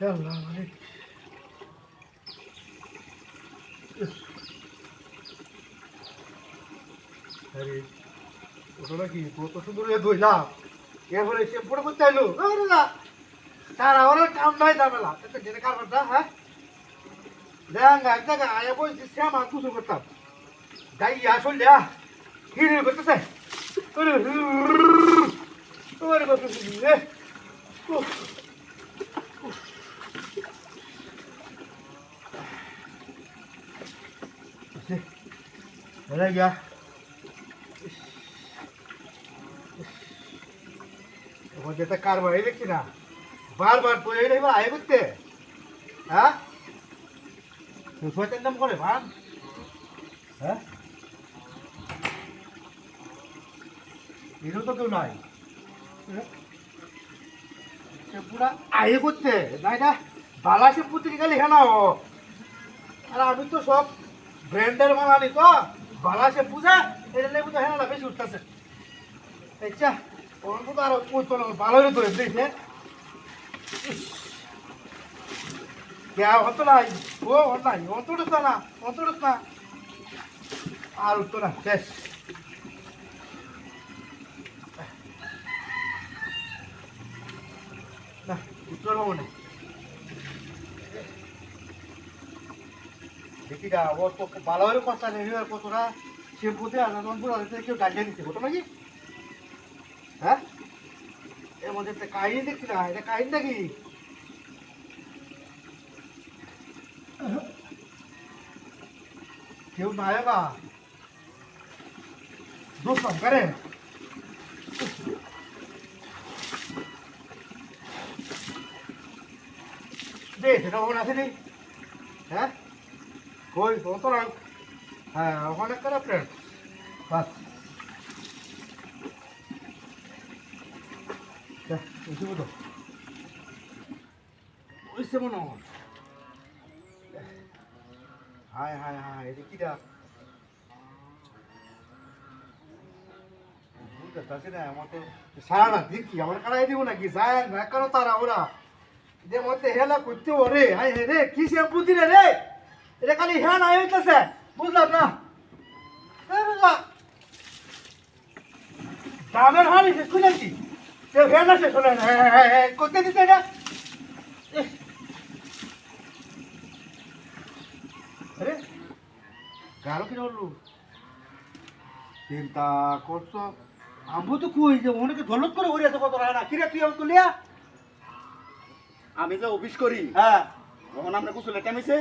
আল্লাহ মানে আরে ওটা নাকি কত সুন্দর ধুইলাম এরপরে সে পড়ে করতে এলো তারা ওরা কাম নাই দামেলা যেটা কারবারটা হ্যাঁ দেখ এক জায়গায় আয়া বলছি শ্যাম আর কুসুর করতাম যাই আসল হিরে করতেছে ওরে করতেছি রে গিয়া যেটা কারবার এই দেখছি না বারবার তো এই এবার আয় করতে হ্যাঁ শয়তান নাম করে ভান হ্যাঁ এরও তো কেউ নাই পুরা আয়ে করতে না এটা বালাসে পত্রিকা লেখা না ও আর আমি তো সব ব্র্যান্ডের মাল আনি তো বালাসে পূজা এটা লেবু তো হ্যাঁ না বেশি উঠতেছে আচ্ছা অন্য তো আর ভালোই তো দেখছে হতো নাই ও নাই অন্তর না অন্তর না আর উঠতো না শেষ না উত্তর হবো না দেখি না ওর তো ভালো হলে কথা নেই কতটা সে বুঝে আর কেউ গাড়িয়ে দিচ্ছে ওটা নাকি হ্যাঁ এর মধ্যে একটা কাহিনী দেখছি না এটা কাহিনী নাকি কেউ না আয়েগা दोस्तों करें देख ना वो ना नहीं है कोई तो ना हाँ वो ना करा फ्रेंड बस क्या उसे बोलो उससे बोलो हाय हाय हाय ये क्या সারা দেখি আমার কারাই দিব নাকি যায় কেন তারা ওরা যে মধ্যে হেলা করতে ওরে হাই হে রে কি শ্যাম্পু দিলে রে এটা খালি হ্যাঁ নাই হইতেছে বুঝলাম না দামের হানি শেষ করে কি হ্যাঁ না শেষ হলে করতে দিতে এটা আরে গারো কিনা বললু চিন্তা করছো আমবো তো কই যে অনেকে ঝলক করে ওরে এত কত রায় না কিরে তুই আমার তুলিয়া আমি যে অফিস করি হ্যাঁ তখন আমরা কুশলে টাইমিছে